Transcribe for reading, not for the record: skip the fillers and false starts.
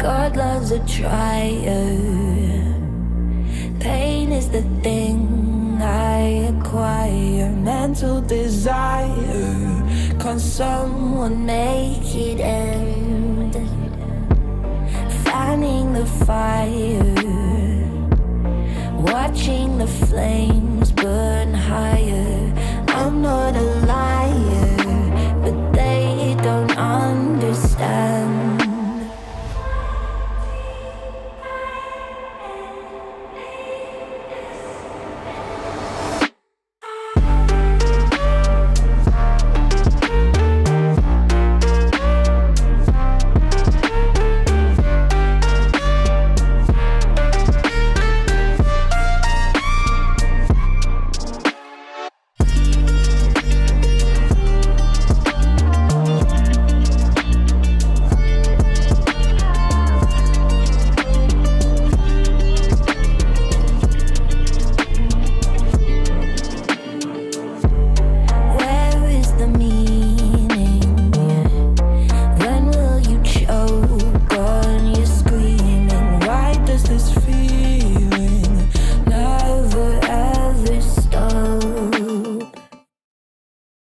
God loves a trier. Pain is the thing I acquire. Mental desire. Can someone make it end? Fanning the fire. Watching the flames burn higher. I'm not a liar, but they don't understand. This feel